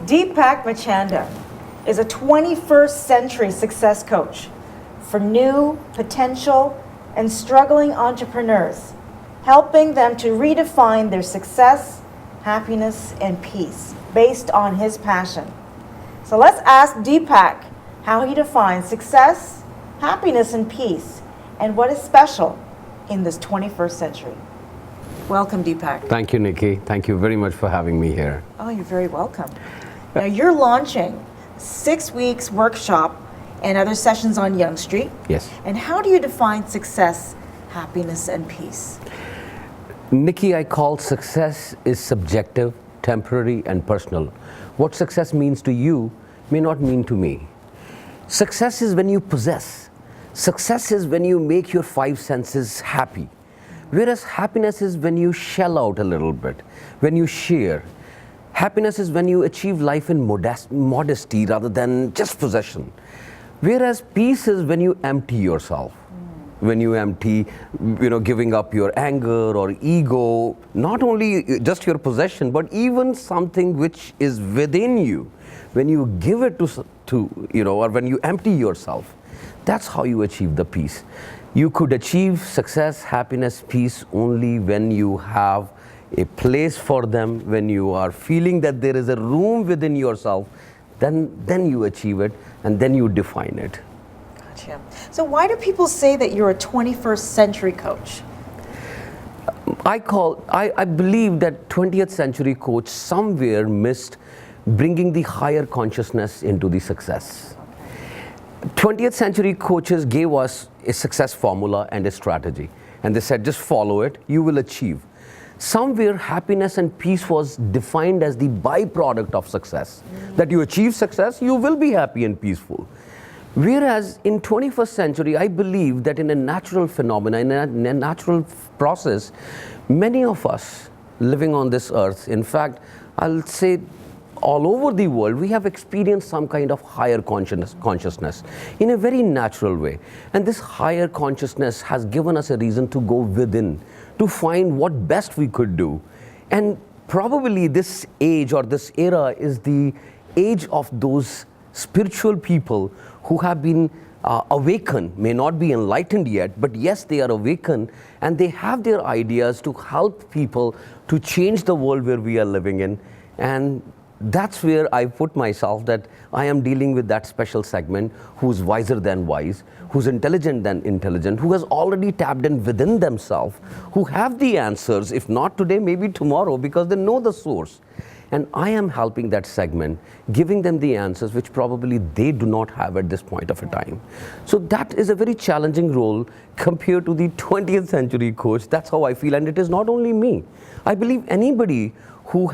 Deepak Manchanda is a 21st century success coach for new, potential, and struggling entrepreneurs, helping them to redefine their success, happiness, and peace based on his passion. So let's ask Deepak how he defines success, happiness, and peace, and what is special in this 21st century. Welcome, Deepak. Thank you, Nikki. Thank you very much for having me here. Oh, you're very welcome. Now, you're launching 6 weeks workshop and other sessions on Yonge Street. Yes. And how do you define success, happiness, and peace? Nikki, I call success is subjective, temporary, and personal. What success means to you may not mean to me. Success is when you possess. Success is when you make your 5 senses happy. Whereas happiness is when you shell out a little bit, when you share. Happiness is when you achieve life in modesty rather than just possession. Whereas peace is when you empty yourself. When you empty, giving up your anger or ego, not only just your possession, but even something which is within you. When you give it or when you empty yourself, that's how you achieve the peace. You could achieve success, happiness, peace only when you have a place for them, when you are feeling that there is a room within yourself, then you achieve it and then you define it. Gotcha. So why do people say that you're a 21st century coach? I believe that 20th century coach somewhere missed bringing the higher consciousness into the success. 20th century coaches gave us a success formula and a strategy, and they said just follow it, you will achieve. Somewhere happiness and peace was defined as the byproduct of success. That you achieve success, you will be happy and peaceful. Whereas in 21st century, I believe that in a natural phenomena, in a natural process, many of us living on this earth, in fact, I'll say all over the world, we have experienced some kind of higher consciousness in a very natural way. And this higher consciousness has given us a reason to go within, to find what best we could do. And probably this age or this era is the age of those spiritual people who have been awakened, may not be enlightened yet, but yes, they are awakened and they have their ideas to help people to change the world where we are living in. And that's where I put myself, that I am dealing with that special segment who's wiser than wise, who's intelligent than intelligent, who has already tapped in within themselves, who have the answers, if not today, maybe tomorrow, because they know the source. And I am helping that segment, giving them the answers which probably they do not have at this point of a time. So that is a very challenging role compared to the 20th century coach. That's how I feel. And it is not only me. I believe anybody who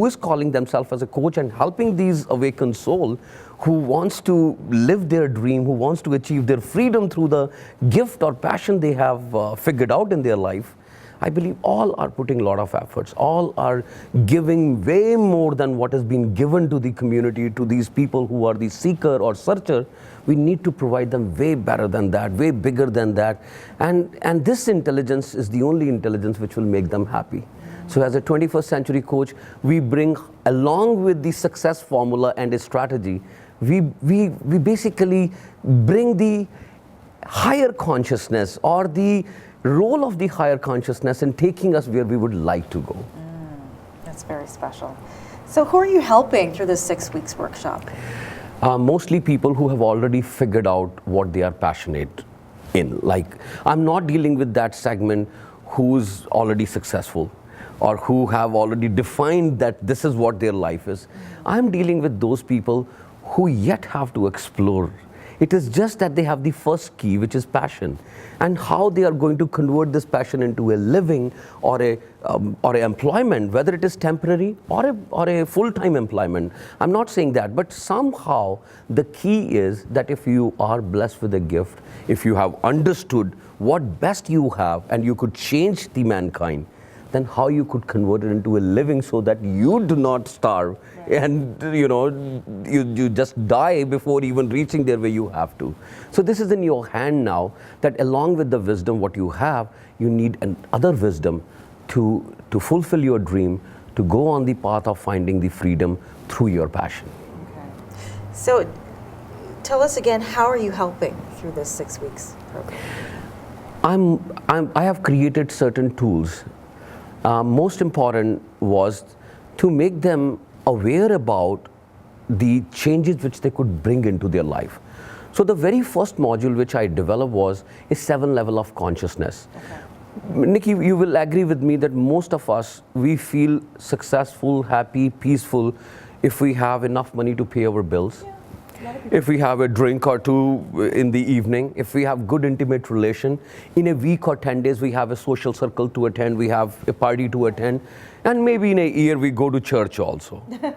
is calling themselves as a coach and helping these awakened soul, who wants to live their dream, who wants to achieve their freedom through the gift or passion they have figured out in their life, I believe all are putting a lot of efforts. All are giving way more than what has been given to the community, to these people who are the seeker or searcher. We need to provide them way better than that, way bigger than that. And this intelligence is the only intelligence which will make them happy. So as a 21st century coach, we bring, along with the success formula and a strategy, we basically bring the higher consciousness or the role of the higher consciousness in taking us where we would like to go. That's very special. So who are you helping through this 6 weeks workshop? Mostly people who have already figured out what they are passionate in. Like, I'm not dealing with that segment who's already successful or who have already defined that this is what their life is. I'm dealing with those people who yet have to explore It is just that they have the first key, which is passion, and how they are going to convert this passion into a living or a employment, whether it is temporary or a full-time employment. I'm not saying that, but somehow the key is that if you are blessed with a gift, if you have understood what best you have and you could change the mankind, then how you could convert it into a living so that you do not starve and you just die before even reaching there where you have to. So this is in your hand now, that along with the wisdom what you have, you need another wisdom to fulfill your dream, to go on the path of finding the freedom through your passion. Okay. So tell us again, how are you helping through this 6 weeks program? I have created certain tools. Most important was to make them aware about the changes which they could bring into their life. So the very first module which I developed was a 7 level of consciousness. Okay. Nikki, you will agree with me that most of us, we feel successful, happy, peaceful if we have enough money to pay our bills. Yeah. If we have a drink or two in the evening, if we have good intimate relation, in a week or 10 days we have a social circle to attend, we have a party to attend, and maybe in a year we go to church also. Yeah.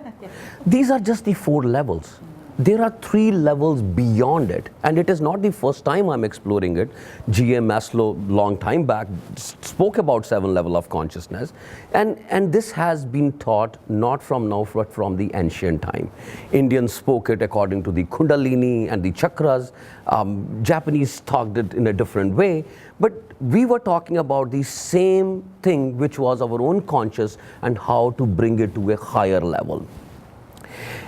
These are just the 4 levels. There are 3 levels beyond it, and it is not the first time I'm exploring it. G.A. Maslow, long time back, spoke about 7 level of consciousness, and this has been taught not from now but from the ancient time. Indians spoke it according to the Kundalini and the chakras. Japanese talked it in a different way, but we were talking about the same thing, which was our own conscious and how to bring it to a higher level.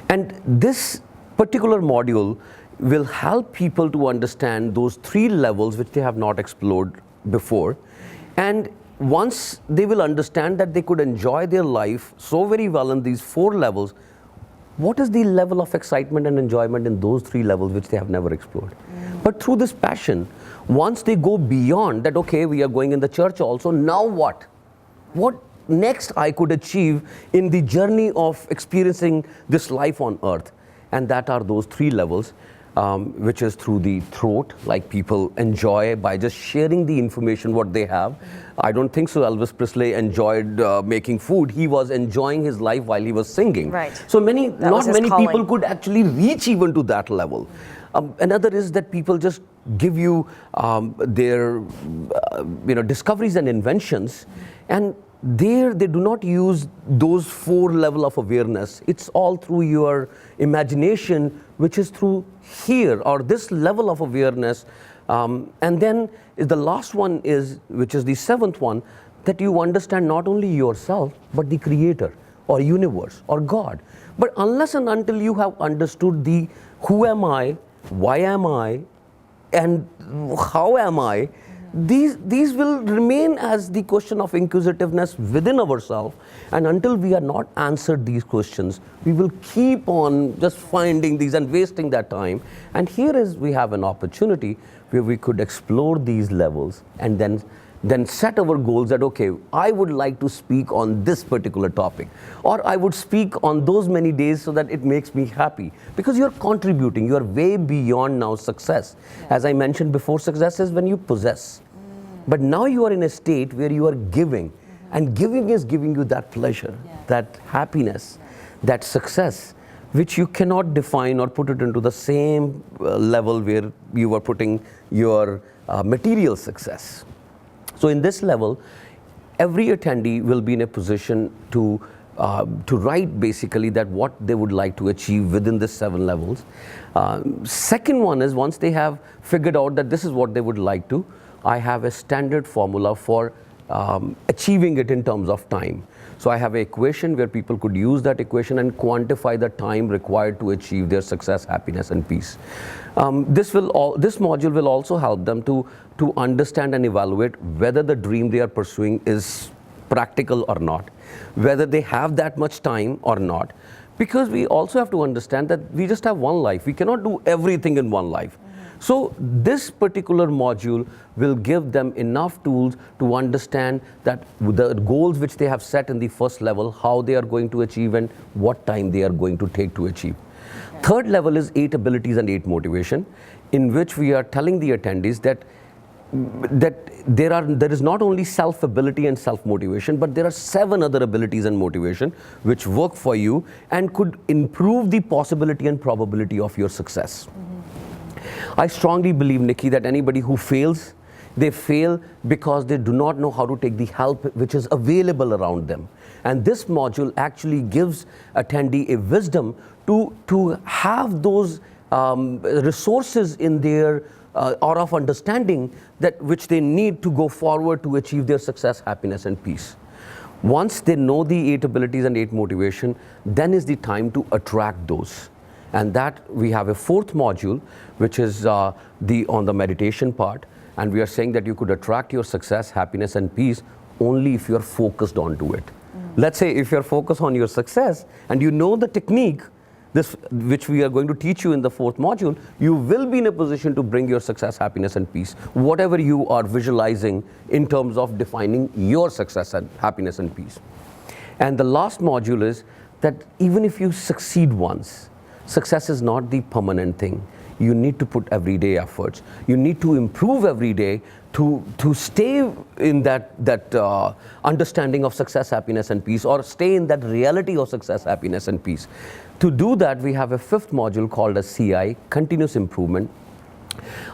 And this particular module will help people to understand those 3 levels which they have not explored before. And once they will understand that they could enjoy their life so very well in these 4 levels, what is the level of excitement and enjoyment in those 3 levels which they have never explored? But through this passion, once they go beyond that, okay, we are going in the church also, now what? What next I could achieve in the journey of experiencing this life on earth? And that are those 3 levels, which is through the throat, like people enjoy by just sharing the information what they have. I don't think so Elvis Presley enjoyed making food. He was enjoying his life while he was singing. Right. So not many people could actually reach even to that level. Another is that people just give you their discoveries and inventions, and there they do not use those 4 level of awareness. It's all through your imagination, which is through here or this level of awareness. And then the last one is, which is the 7th one, that you understand not only yourself but the creator or universe or God. But unless and until you have understood the who am I, why am I, and how am I, these will remain as the question of inquisitiveness within ourselves, and until we are not answered these questions, we will keep on just finding these and wasting that time. And here is we have an opportunity where we could explore these levels and then set our goals that, okay, I would like to speak on this particular topic, or I would speak on those many days so that it makes me happy. Because you're contributing, you're way beyond now success. As I mentioned before, success is when you possess. But now you are in a state where you are giving, and giving is giving you that pleasure, that happiness, that success, which you cannot define or put it into the same level where you are putting your material success. So in this level, every attendee will be in a position to write basically that what they would like to achieve within the 7 levels. Second one is, once they have figured out that this is what they would like to, I have a standard formula for achieving it in terms of time. So I have an equation where people could use that equation and quantify the time required to achieve their success, happiness, and peace. This module will also help them to understand and evaluate whether the dream they are pursuing is practical or not, whether they have that much time or not. Because we also have to understand that we just have one life. We cannot do everything in one life. So this particular module will give them enough tools to understand that the goals which they have set in the first level, how they are going to achieve and what time they are going to take to achieve. Okay. Third level is 8 abilities and 8 motivation. in which we are telling the attendees that there is not only self-ability and self-motivation, but there are 7 other abilities and motivation which work for you and could improve the possibility and probability of your success. I strongly believe, Nikki, that anybody who fails, they fail because they do not know how to take the help which is available around them. And this module actually gives attendee a wisdom to have those resources in their or of understanding that which they need to go forward to achieve their success, happiness, and peace. Once they know the 8 abilities and 8 motivation, then is the time to attract those. And that we have a 4th module, which is on the meditation part. And we are saying that you could attract your success, happiness, and peace only if you are focused onto it. Let's say if you're focused on your success and you know the technique, which we are going to teach you in the 4th module, you will be in a position to bring your success, happiness, and peace, whatever you are visualizing in terms of defining your success and happiness and peace. And the last module is that even if you succeed once, success is not the permanent thing. You need to put everyday efforts. You need to improve every day to stay in that understanding of success, happiness, and peace, or stay in that reality of success, happiness, and peace. To do that, we have a 5th module called as CI, Continuous Improvement.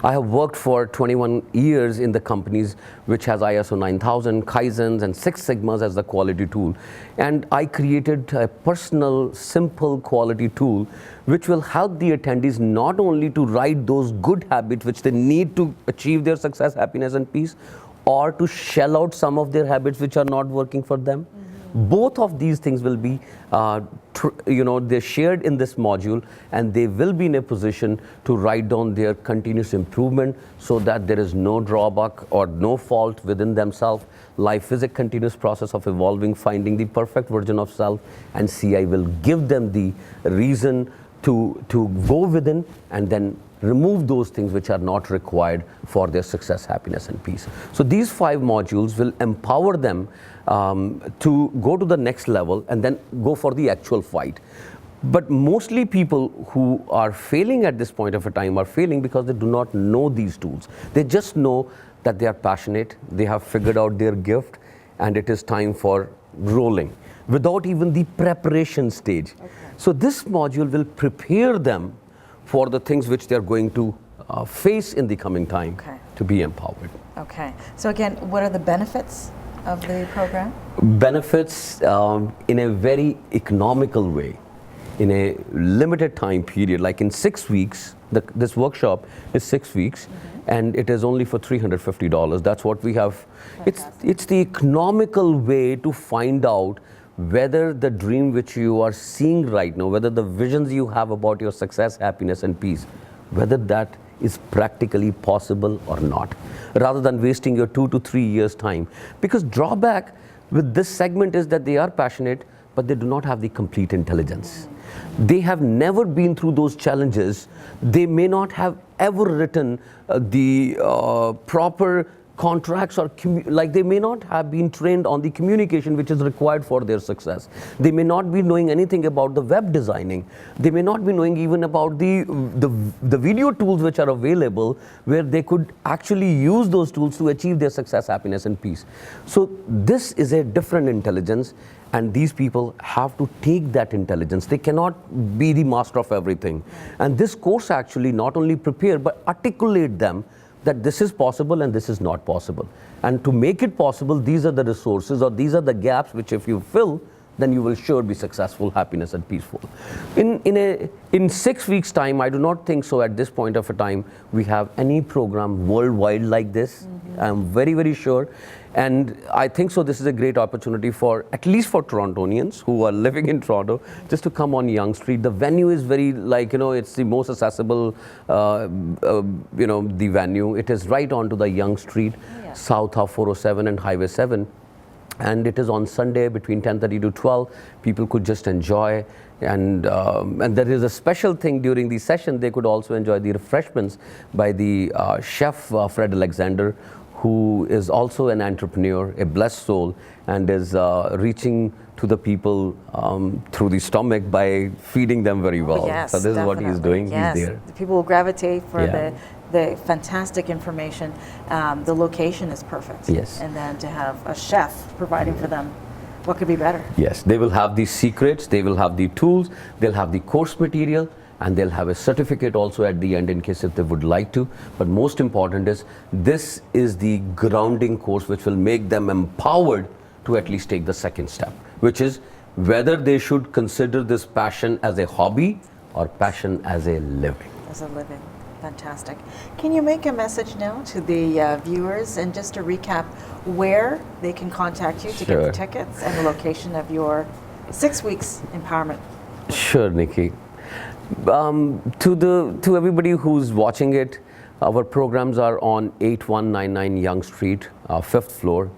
I have worked for 21 years in the companies which has ISO 9000, Kaizens, and 6 Sigmas as the quality tool. And I created a personal, simple quality tool which will help the attendees not only to write those good habits which they need to achieve their success, happiness, and peace, or to shell out some of their habits which are not working for them. Both of these things will be, they're shared in this module, and they will be in a position to write down their continuous improvement so that there is no drawback or no fault within themselves. Life is a continuous process of evolving, finding the perfect version of self, and CI will give them the reason to go within and then remove those things which are not required for their success, happiness, and peace. So these 5 modules will empower them to go to the next level and then go for the actual fight. But mostly people who are failing at this point of a time are failing because they do not know these tools. They just know that they are passionate, they have figured out their gift, and it is time for rolling without even the preparation stage. Okay. So this module will prepare them for the things which they are going to face in the coming time to be empowered. Okay. So again, what are the benefits of the program? Benefits in a very economical way, in a limited time period, like in 6 weeks. This workshop is 6 weeks, and it is only for $350. That's what we have. It's the economical way to find out whether the dream which you are seeing right now, whether the visions you have about your success, happiness, and peace, whether that is practically possible or not, rather than wasting your 2 to 3 years' time. Because drawback with this segment is that they are passionate, but they do not have the complete intelligence. They have never been through those challenges. They may not have ever written the proper contracts, or they may not have been trained on the communication which is required for their success. They may not be knowing anything about the web designing. They may not be knowing even about the video tools which are available, where they could actually use those tools to achieve their success, happiness, and peace. So this is a different intelligence, and these people have to take that intelligence. They cannot be the master of everything. And this course actually not only prepare but articulate them that this is possible and this is not possible. And to make it possible, these are the resources, or these are the gaps which if you fill, then you will sure be successful, happiness, and peaceful. In 6 weeks' time, I do not think so at this point of a time we have any program worldwide like this. I'm very, very sure. And I think so this is a great opportunity for, at least for Torontonians who are living in Toronto, just to come on Yonge Street. The venue is very, it's the most accessible, the venue. It is right onto the Yonge Street, south of 407 and Highway 7. And it is on Sunday between 10:30 to 12. People could just enjoy. And there is a special thing during the session. They could also enjoy the refreshments by the chef, Fred Alexander, who is also an entrepreneur, a blessed soul, and is reaching to the people through the stomach by feeding them very well. Yes, so this is what he's definitely. doing. Yes. He's there. The people will gravitate for Yeah. the fantastic information. The location is perfect. Yes. And then to have a chef providing for them, what could be better? Yes, they will have the secrets, they will have the tools, they'll have the course material, and they'll have a certificate also at the end in case if they would like to. But most important is, this is the grounding course which will make them empowered to at least take the second step, which is whether they should consider this passion as a hobby or passion as a living. As a living. Fantastic. Can you make a message now to the viewers, and just to recap where they can contact you to get the Sure. tickets and the location of your 6 weeks empowerment? Sure, Nikki. To everybody who's watching it, our programs are on 8199 Young Street, 5th floor.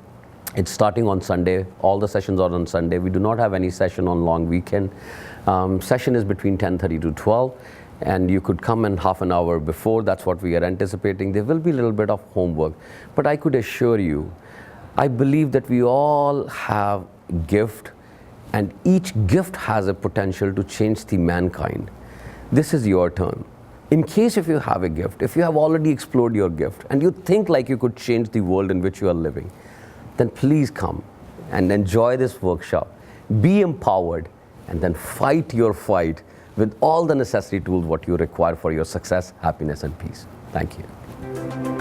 It's starting on Sunday. All the sessions are on Sunday. We do not have any session on long weekend. Session is between 10:30 to 12. And you could come in half an hour before. That's what we are anticipating. There will be a little bit of homework. But I could assure you, I believe that we all have a gift, and each gift has a potential to change the mankind. This is your turn. In case if you have a gift, if you have already explored your gift, and you think like you could change the world in which you are living, then please come and enjoy this workshop. Be empowered, and then fight your fight with all the necessary tools what you require for your success, happiness, and peace. Thank you.